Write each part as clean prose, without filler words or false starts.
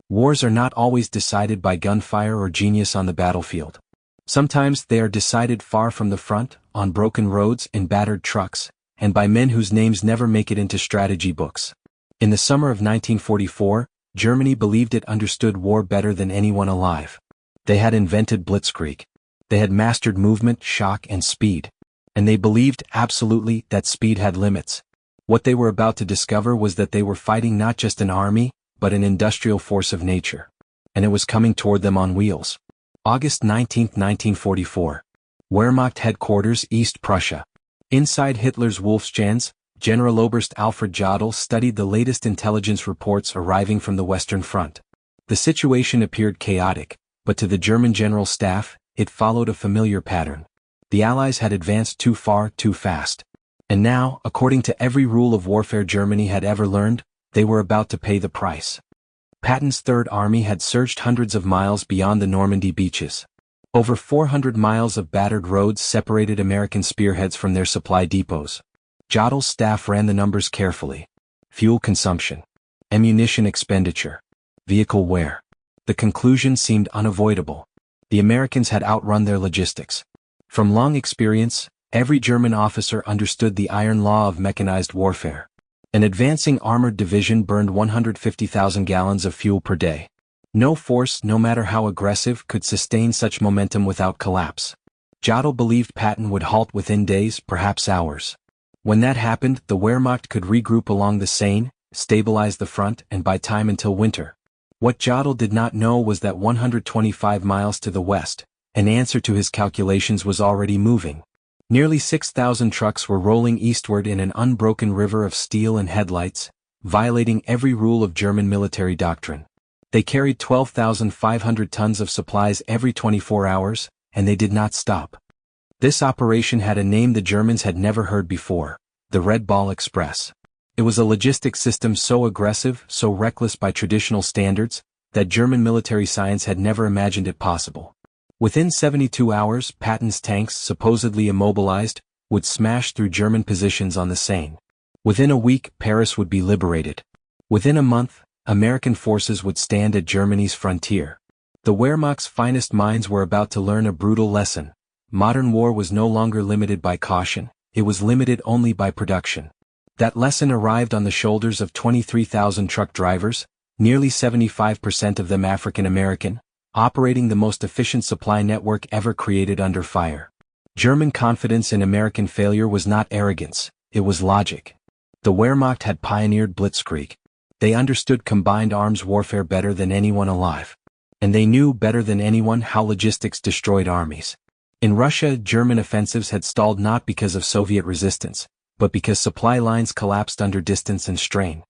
Wars are not always decided by gunfire or genius on the battlefield. Sometimes they are decided far from the front, on broken roads, in battered trucks, and by men whose names never make it into strategy books. In the summer of 1944, Germany believed it understood war better than anyone alive. They had invented blitzkrieg. They had mastered movement, shock, and speed. And they believed, absolutely, that speed had limits. What they were about to discover was that they were fighting not just an army, but an industrial force of nature. And it was coming toward them on wheels. August 19, 1944. Wehrmacht headquarters, East Prussia. Inside Hitler's Wolfschanz, General Oberst Alfred Jodl studied the latest intelligence reports arriving from the Western Front. The situation appeared chaotic, but to the German General Staff, it followed a familiar pattern. The Allies had advanced too far, too fast. And now, according to every rule of warfare Germany had ever learned, they were about to pay the price. Patton's Third Army had surged hundreds of miles beyond the Normandy beaches. Over 400 miles of battered roads separated American spearheads from their supply depots. Jodl's staff ran the numbers carefully. Fuel consumption, ammunition expenditure, vehicle wear. The conclusion seemed unavoidable. The Americans had outrun their logistics. From long experience, every German officer understood the iron law of mechanized warfare. An advancing armored division burned 150,000 gallons of fuel per day. No force, no matter how aggressive, could sustain such momentum without collapse. Jodl believed Patton would halt within days, perhaps hours. When that happened, the Wehrmacht could regroup along the Seine, stabilize the front, and buy time until winter. What Jodl did not know was that 125 miles to the west, an answer to his calculations was already moving. Nearly 6,000 trucks were rolling eastward in an unbroken river of steel and headlights, violating every rule of German military doctrine. They carried 12,500 tons of supplies every 24 hours, and they did not stop. This operation had a name the Germans had never heard before, the Red Ball Express. It was a logistics system so aggressive, so reckless by traditional standards, that German military science had never imagined it possible. Within 72 hours, Patton's tanks, supposedly immobilized, would smash through German positions on the Seine. Within a week, Paris would be liberated. Within a month, American forces would stand at Germany's frontier. The Wehrmacht's finest minds were about to learn a brutal lesson. Modern war was no longer limited by caution, it was limited only by production. That lesson arrived on the shoulders of 23,000 truck drivers, nearly 75% of them African American, operating the most efficient supply network ever created under fire. German confidence in American failure was not arrogance, it was logic. The Wehrmacht had pioneered blitzkrieg. They understood combined arms warfare better than anyone alive. And they knew better than anyone how logistics destroyed armies. In Russia, German offensives had stalled not because of Soviet resistance, but because supply lines collapsed under distance and strain.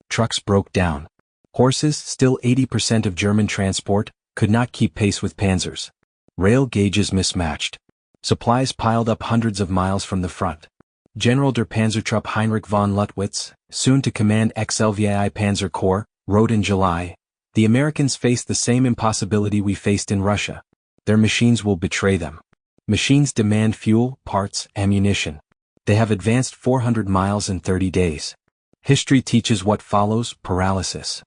Trucks broke down. Horses, still 80% of German transport, could not keep pace with panzers. Rail gauges mismatched. Supplies piled up hundreds of miles from the front. General der Panzertruppe Heinrich von Luttwitz, soon to command XLVI Panzer Corps, wrote in July, "The Americans face the same impossibility we faced in Russia. Their machines will betray them. Machines demand fuel, parts, ammunition. They have advanced 400 miles in 30 days. History teaches what follows: paralysis."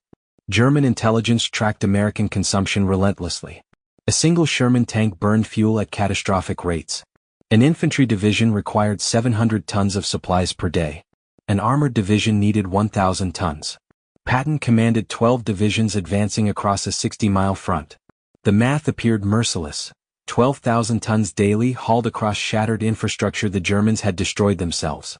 German intelligence tracked American consumption relentlessly. A single Sherman tank burned fuel at catastrophic rates. An infantry division required 700 tons of supplies per day. An armored division needed 1,000 tons. Patton commanded 12 divisions advancing across a 60-mile front. The math appeared merciless. 12,000 tons daily hauled across shattered infrastructure the Germans had destroyed themselves.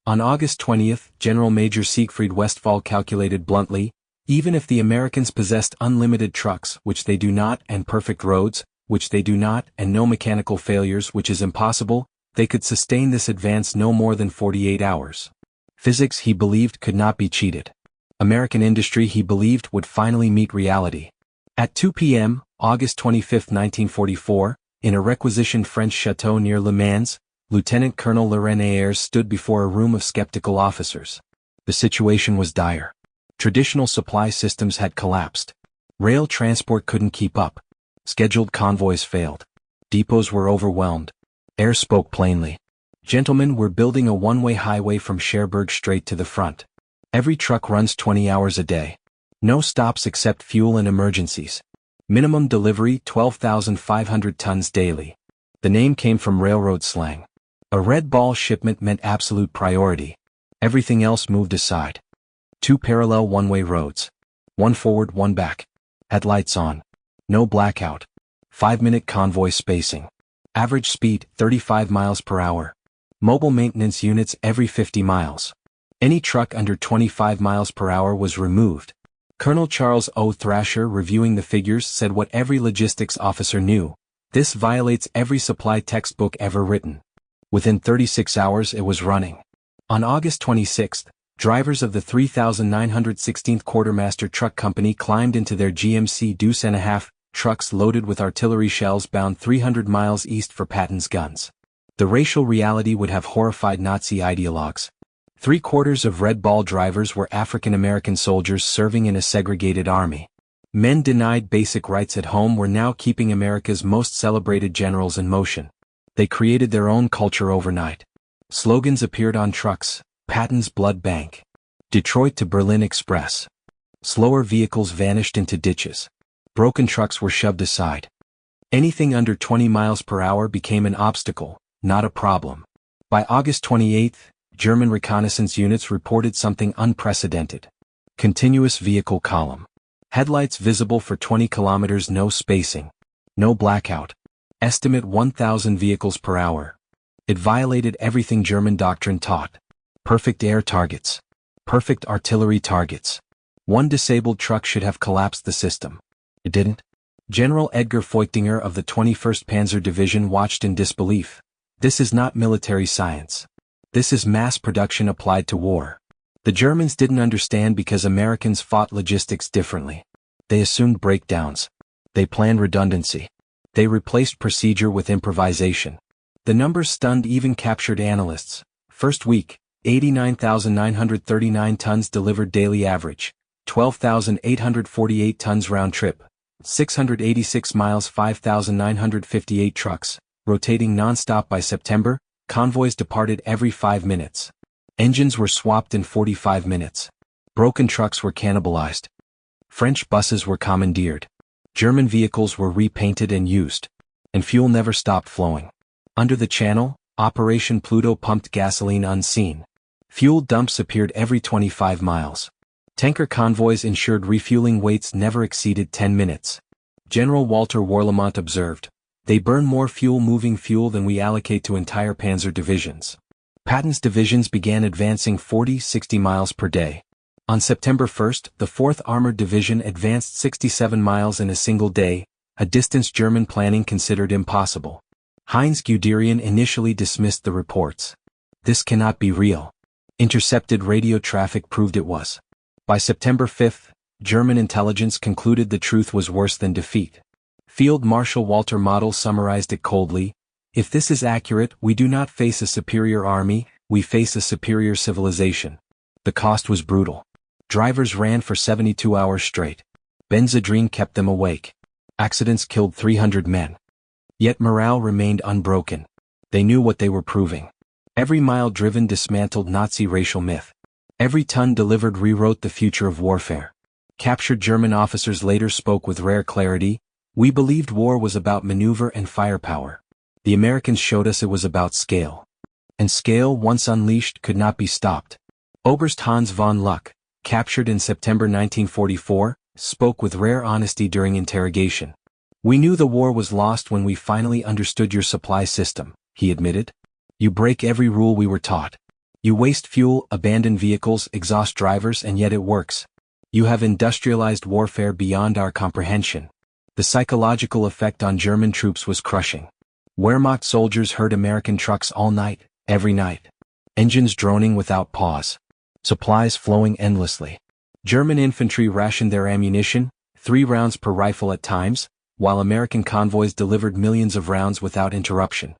On August 20th, General Major Siegfried Westphal calculated bluntly, even if the Americans possessed unlimited trucks, which they do not, and perfect roads, which they do not, and no mechanical failures, which is impossible, they could sustain this advance no more than 48 hours. Physics, he believed, could not be cheated. American industry, he believed, would finally meet reality. At 2 p.m., August 25, 1944, in a requisitioned French chateau near Le Mans, Lieutenant Colonel Laurent Ayres stood before a room of skeptical officers. The situation was dire. Traditional supply systems had collapsed. Rail transport couldn't keep up. Scheduled convoys failed. Depots were overwhelmed. Ayres spoke plainly. "Gentlemen, we're building a one-way highway from Cherbourg straight to the front. Every truck runs 20 hours a day. No stops except fuel and emergencies. Minimum delivery 12,500 tons daily. The name came from railroad slang. A red ball shipment meant absolute priority. Everything else moved aside. 2 parallel one-way roads. 1 forward, 1 back. Headlights on. No blackout. 5-minute convoy spacing. Average speed 35 miles per hour. Mobile maintenance units every 50 miles. Any truck under 25 miles per hour was removed. Colonel Charles O. Thrasher, reviewing the figures, said what every logistics officer knew: this violates every supply textbook ever written. Within 36 hours it was running. On August 26, drivers of the 3,916th Quartermaster Truck Company climbed into their GMC Deuce and a half trucks loaded with artillery shells bound 300 miles east for Patton's guns. The racial reality would have horrified Nazi ideologues. 3/4 of Red Ball drivers were African American soldiers serving in a segregated army. Men denied basic rights at home were now keeping America's most celebrated generals in motion. They created their own culture overnight. Slogans appeared on trucks: Patton's Blood Bank, Detroit to Berlin Express. Slower vehicles vanished into ditches. Broken trucks were shoved aside. Anything under 20 miles per hour became an obstacle, not a problem. By August 28, German reconnaissance units reported something unprecedented. Continuous vehicle column. Headlights visible for 20 kilometers, no spacing. No blackout. Estimate 1,000 vehicles per hour. It violated everything German doctrine taught. Perfect air targets. Perfect artillery targets. One disabled truck should have collapsed the system. It didn't. General Edgar Feuchtinger of the 21st Panzer Division watched in disbelief. This is not military science. This is mass production applied to war. The Germans didn't understand because Americans fought logistics differently. They assumed breakdowns. They planned redundancy. They replaced procedure with improvisation. The numbers stunned even captured analysts. First week, 89,939 tons delivered daily average, 12,848 tons round trip, 686 miles, 5,958 trucks, rotating non-stop. By September, convoys departed every 5 minutes. Engines were swapped in 45 minutes. Broken trucks were cannibalized. French buses were commandeered. German vehicles were repainted and used. And fuel never stopped flowing. Under the Channel, Operation Pluto pumped gasoline unseen. Fuel dumps appeared every 25 miles. Tanker convoys ensured refueling waits never exceeded 10 minutes. General Walter Warlimont observed, "They burn more fuel moving fuel than we allocate to entire panzer divisions." Patton's divisions began advancing 40-60 miles per day. On September 1, the 4th Armored Division advanced 67 miles in a single day, a distance German planning considered impossible. Heinz Guderian initially dismissed the reports. This cannot be real. Intercepted radio traffic proved it was. By September 5, German intelligence concluded the truth was worse than defeat. Field Marshal Walter Model summarized it coldly: "If this is accurate, we do not face a superior army, we face a superior civilization." The cost was brutal. Drivers ran for 72 hours straight. Benzodrine kept them awake. Accidents killed 300 men. Yet morale remained unbroken. They knew what they were proving. Every mile driven dismantled Nazi racial myth. Every ton delivered rewrote the future of warfare. Captured German officers later spoke with rare clarity: "We believed war was about maneuver and firepower. The Americans showed us it was about scale. And scale, once unleashed, could not be stopped." Oberst Hans von Luck, captured in September 1944, spoke with rare honesty during interrogation. "We knew the war was lost when we finally understood your supply system," he admitted. "You break every rule we were taught. You waste fuel, abandon vehicles, exhaust drivers, and yet it works. You have industrialized warfare beyond our comprehension." The psychological effect on German troops was crushing. Wehrmacht soldiers heard American trucks all night, every night. Engines droning without pause. Supplies flowing endlessly. German infantry rationed their ammunition, 3 rounds per rifle at times, while American convoys delivered millions of rounds without interruption.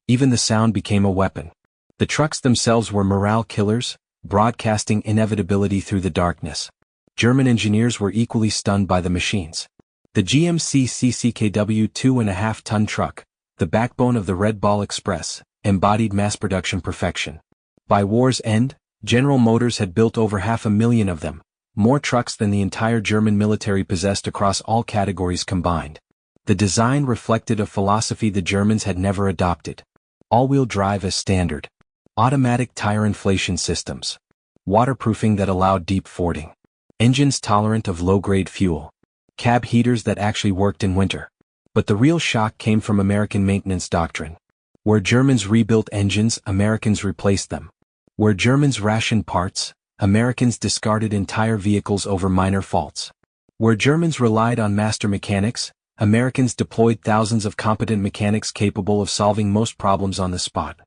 Even the sound became a weapon. The trucks themselves were morale killers, broadcasting inevitability through the darkness. German engineers were equally stunned by the machines. The GMC CCKW 2.5-ton truck, the backbone of the Red Ball Express, embodied mass production perfection. By war's end, General Motors had built over 500,000 of them, more trucks than the entire German military possessed across all categories combined. The design reflected a philosophy the Germans had never adopted. All-wheel drive as standard. Automatic tire inflation systems. Waterproofing that allowed deep fording. Engines tolerant of low-grade fuel. Cab heaters that actually worked in winter. But the real shock came from American maintenance doctrine. Where Germans rebuilt engines, Americans replaced them. Where Germans rationed parts, Americans discarded entire vehicles over minor faults. Where Germans relied on master mechanics, Americans deployed thousands of competent mechanics capable of solving most problems on the spot.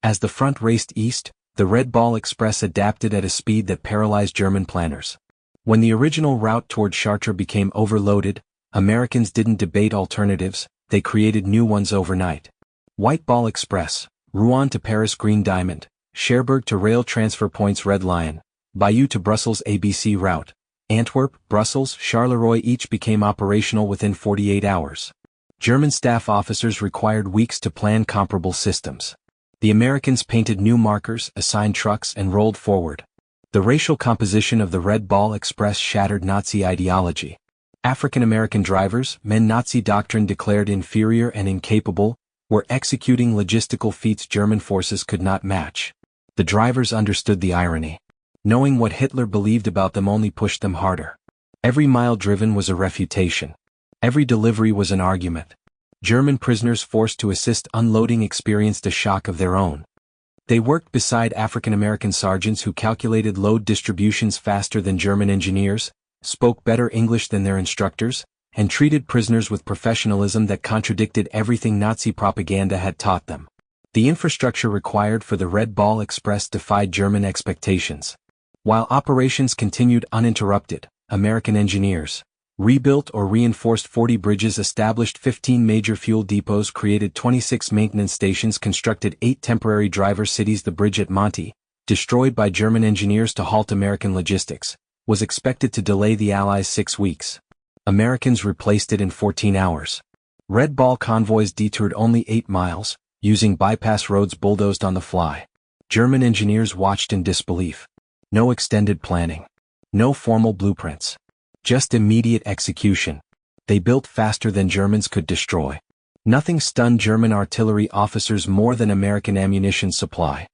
As the front raced east, the Red Ball Express adapted at a speed that paralyzed German planners. When the original route toward Chartres became overloaded, Americans didn't debate alternatives, they created new ones overnight. White Ball Express, Rouen to Paris Green Diamond, Cherbourg to Rail Transfer Points Red Lion, Bayeux to Brussels ABC route. Antwerp, Brussels, Charleroi each became operational within 48 hours. German staff officers required weeks to plan comparable systems. The Americans painted new markers, assigned trucks, and rolled forward. The racial composition of the Red Ball Express shattered Nazi ideology. African American drivers, men Nazi doctrine declared inferior and incapable, were executing logistical feats German forces could not match. The drivers understood the irony. Knowing what Hitler believed about them only pushed them harder. Every mile driven was a refutation. Every delivery was an argument. German prisoners forced to assist unloading experienced a shock of their own. They worked beside African American sergeants who calculated load distributions faster than German engineers, spoke better English than their instructors, and treated prisoners with professionalism that contradicted everything Nazi propaganda had taught them. The infrastructure required for the Red Ball Express defied German expectations. While operations continued uninterrupted, American engineers rebuilt or reinforced 40 bridges, established 15 major fuel depots, created 26 maintenance stations, constructed 8 temporary driver cities. The bridge at Monty, destroyed by German engineers to halt American logistics, was expected to delay the Allies 6 weeks. Americans replaced it in 14 hours. Red Ball convoys detoured only 8 miles, using bypass roads bulldozed on the fly. German engineers watched in disbelief. No extended planning. No formal blueprints. Just immediate execution. They built faster than Germans could destroy. Nothing stunned German artillery officers more than American ammunition supply.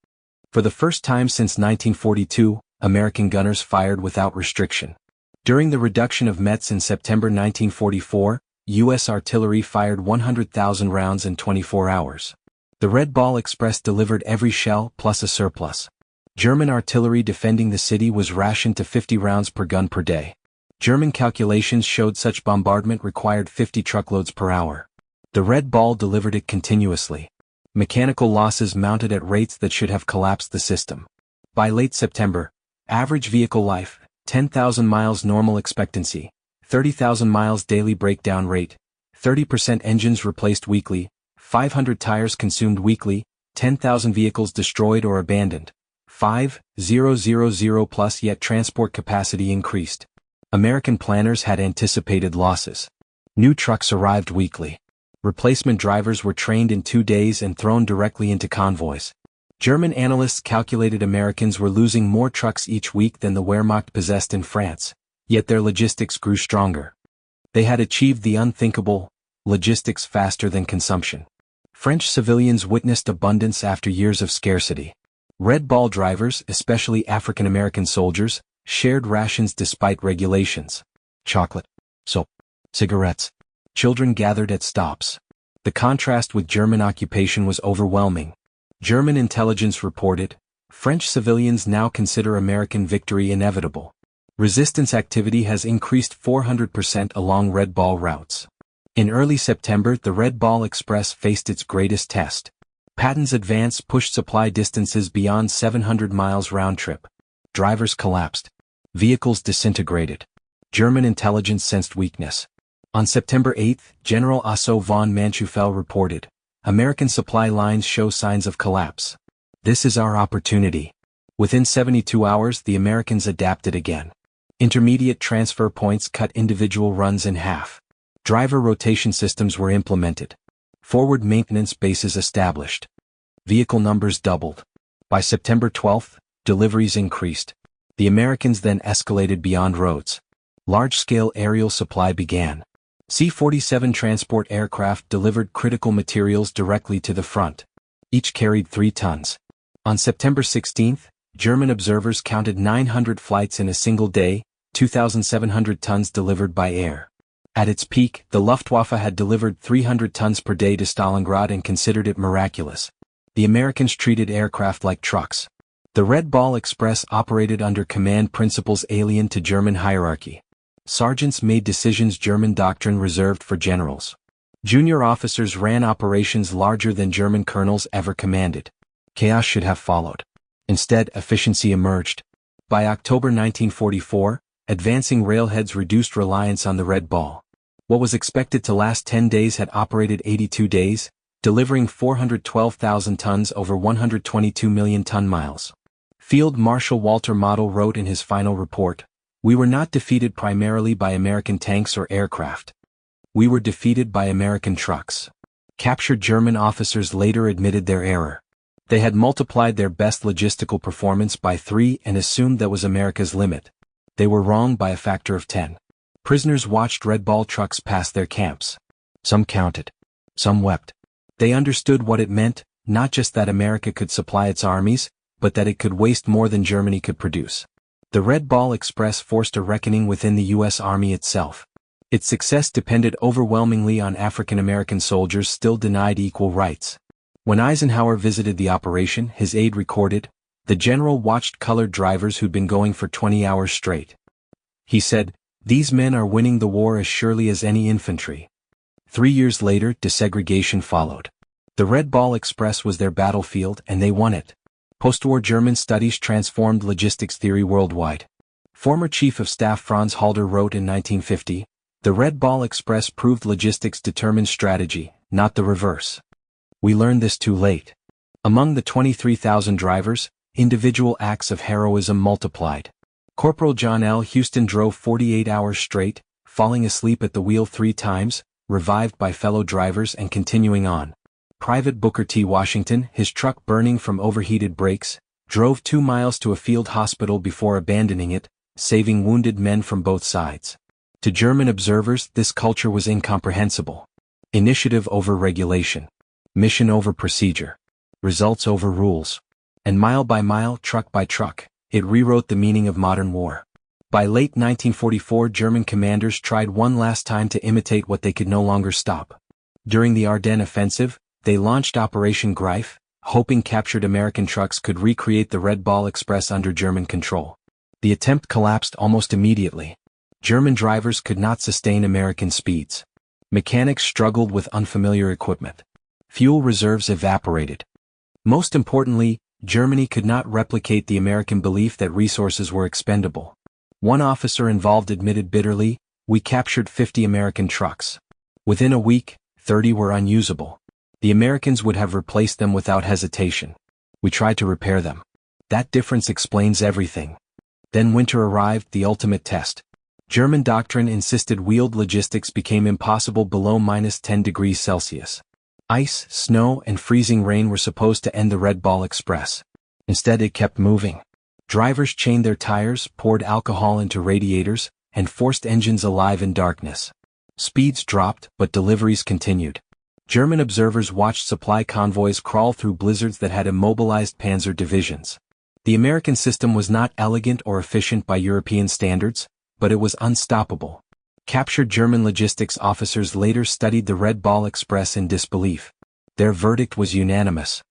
For the first time since 1942, American gunners fired without restriction. During the reduction of Metz in September 1944, U.S. artillery fired 100,000 rounds in 24 hours. The Red Ball Express delivered every shell plus a surplus. German artillery defending the city was rationed to 50 rounds per gun per day. German calculations showed such bombardment required 50 truckloads per hour. The Red Ball delivered it continuously. Mechanical losses mounted at rates that should have collapsed the system. By late September, average vehicle life, 10,000 miles normal expectancy, 30,000 miles daily breakdown rate, 30% engines replaced weekly, 500 tires consumed weekly, 10,000 vehicles destroyed or abandoned. 5,000 plus, yet transport capacity increased. American planners had anticipated losses. New trucks arrived weekly. Replacement drivers were trained in 2 days and thrown directly into convoys. German analysts calculated Americans were losing more trucks each week than the Wehrmacht possessed in France, yet their logistics grew stronger. They had achieved the unthinkable, logistics faster than consumption. French civilians witnessed abundance after years of scarcity. Red Ball drivers, especially African American soldiers, shared rations despite regulations. Chocolate, soap, cigarettes. Children gathered at stops. The contrast with German occupation was overwhelming. German intelligence reported, French civilians now consider American victory inevitable. Resistance activity has increased 400% along Red Ball routes. In early September, the Red Ball Express faced its greatest test. Patton's advance pushed supply distances beyond 700 miles round trip. Drivers collapsed. Vehicles disintegrated. German intelligence sensed weakness. On September 8, General Otto von Manschufel reported, American supply lines show signs of collapse. This is our opportunity. Within 72 hours, the Americans adapted again. Intermediate transfer points cut individual runs in half. Driver rotation systems were implemented. Forward maintenance bases established. Vehicle numbers doubled. By September 12, deliveries increased. The Americans then escalated beyond roads. Large-scale aerial supply began. C-47 transport aircraft delivered critical materials directly to the front. Each carried 3 tons. On September 16, German observers counted 900 flights in a single day, 2,700 tons delivered by air. At its peak, the Luftwaffe had delivered 300 tons per day to Stalingrad and considered it miraculous. The Americans treated aircraft like trucks. The Red Ball Express operated under command principles alien to German hierarchy. Sergeants made decisions German doctrine reserved for generals. Junior officers ran operations larger than German colonels ever commanded. Chaos should have followed. Instead, efficiency emerged. By October 1944, advancing railheads reduced reliance on the Red Ball. What was expected to last 10 days had operated 82 days, delivering 412,000 tons over 122 million ton-miles. Field Marshal Walter Model wrote in his final report, "We were not defeated primarily by American tanks or aircraft. We were defeated by American trucks." Captured German officers later admitted their error. They had multiplied their best logistical performance by 3 and assumed that was America's limit. They were wrong by a factor of 10. Prisoners watched Red Ball trucks pass their camps. Some counted. Some wept. They understood what it meant, not just that America could supply its armies, but that it could waste more than Germany could produce. The Red Ball Express forced a reckoning within the U.S. Army itself. Its success depended overwhelmingly on African American soldiers still denied equal rights. When Eisenhower visited the operation, his aide recorded, "The general watched colored drivers who'd been going for 20 hours straight. He said, 'These men are winning the war as surely as any infantry.'" 3 years later, desegregation followed. The Red Ball Express was their battlefield and they won it. Post-war German studies transformed logistics theory worldwide. Former Chief of Staff Franz Halder wrote in 1950, "The Red Ball Express proved logistics determines strategy, not the reverse." We learned this too late. Among the 23,000 drivers, individual acts of heroism multiplied. Corporal John L. Houston drove 48 hours straight, falling asleep at the wheel 3 times, revived by fellow drivers and continuing on. Private Booker T. Washington, his truck burning from overheated brakes, drove 2 miles to a field hospital before abandoning it, saving wounded men from both sides. To German observers, this culture was incomprehensible. Initiative over regulation. Mission over procedure. Results over rules. And mile by mile, truck by truck, it rewrote the meaning of modern war. By late 1944, German commanders tried one last time to imitate what they could no longer stop. During the Ardennes offensive, they launched Operation Greif, hoping captured American trucks could recreate the Red Ball Express under German control. The attempt collapsed almost immediately. German drivers could not sustain American speeds. Mechanics struggled with unfamiliar equipment. Fuel reserves evaporated. Most importantly, Germany could not replicate the American belief that resources were expendable. One officer involved admitted bitterly, "We captured 50 American trucks. Within a week, 30 were unusable. The Americans would have replaced them without hesitation. We tried to repair them. That difference explains everything." Then winter arrived, the ultimate test. German doctrine insisted wheeled logistics became impossible below -10 degrees Celsius. Ice, snow, and freezing rain were supposed to end the Red Ball Express. Instead, it kept moving. Drivers chained their tires, poured alcohol into radiators, and forced engines alive in darkness. Speeds dropped, but deliveries continued. German observers watched supply convoys crawl through blizzards that had immobilized panzer divisions. The American system was not elegant or efficient by European standards, but it was unstoppable. Captured German logistics officers later studied the Red Ball Express in disbelief. Their verdict was unanimous.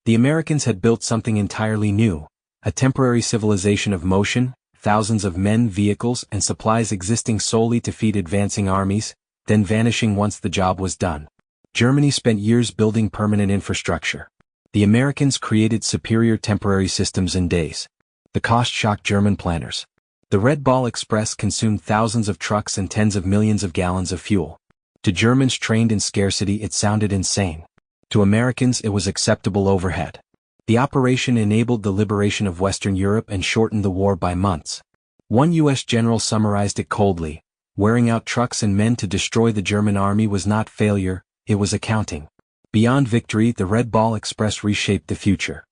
The Americans had built something entirely new, a temporary civilization of motion, thousands of men, vehicles, and supplies existing solely to feed advancing armies, then vanishing once the job was done. Germany spent years building permanent infrastructure. The Americans created superior temporary systems in days. The cost shocked German planners. The Red Ball Express consumed thousands of trucks and tens of millions of gallons of fuel. To Germans trained in scarcity, it sounded insane. To Americans, it was acceptable overhead. The operation enabled the liberation of Western Europe and shortened the war by months. One U.S. general summarized it coldly: wearing out trucks and men to destroy the German army was not failure, it was accounting. Beyond victory, the Red Ball Express reshaped the future.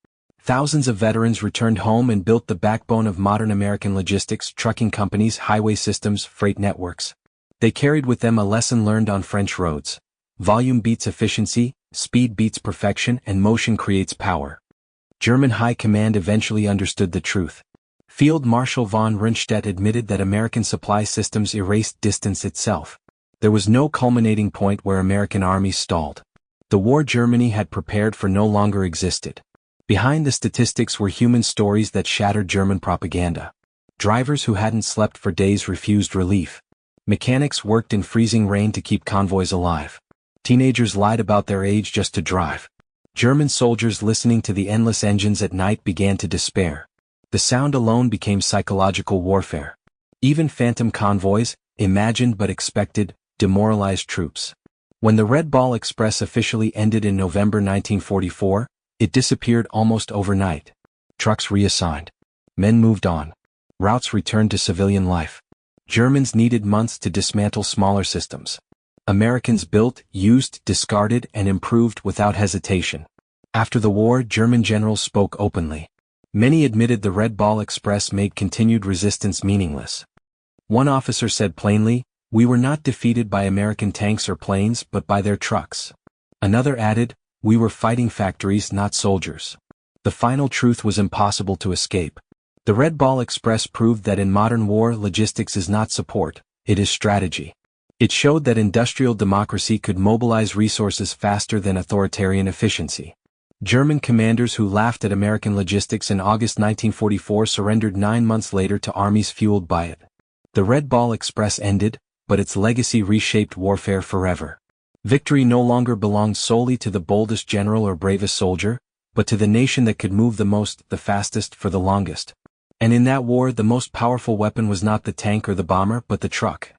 Thousands of veterans returned home and built the backbone of modern American logistics, trucking companies, highway systems, freight networks. They carried with them a lesson learned on French roads. Volume beats efficiency, speed beats perfection, and motion creates power. German high command eventually understood the truth. Field Marshal von Rundstedt admitted that American supply systems erased distance itself. There was no culminating point where American armies stalled. The war Germany had prepared for no longer existed. Behind the statistics were human stories that shattered German propaganda. Drivers who hadn't slept for days refused relief. Mechanics worked in freezing rain to keep convoys alive. Teenagers lied about their age just to drive. German soldiers listening to the endless engines at night began to despair. The sound alone became psychological warfare. Even phantom convoys, imagined but expected, demoralized troops. When the Red Ball Express officially ended in November 1944, it disappeared almost overnight. Trucks reassigned. Men moved on. Routes returned to civilian life. Germans needed months to dismantle smaller systems. Americans built, used, discarded, and improved without hesitation. After the war, German generals spoke openly. Many admitted the Red Ball Express made continued resistance meaningless. One officer said plainly, "We were not defeated by American tanks or planes but by their trucks." Another added, "We were fighting factories, not soldiers." The final truth was impossible to escape. The Red Ball Express proved that in modern war logistics is not support, it is strategy. It showed that industrial democracy could mobilize resources faster than authoritarian efficiency. German commanders who laughed at American logistics in August 1944 surrendered 9 months later to armies fueled by it. The Red Ball Express ended, but its legacy reshaped warfare forever. Victory no longer belonged solely to the boldest general or bravest soldier, but to the nation that could move the most, the fastest, for the longest. And in that war the most powerful weapon was not the tank or the bomber but the truck.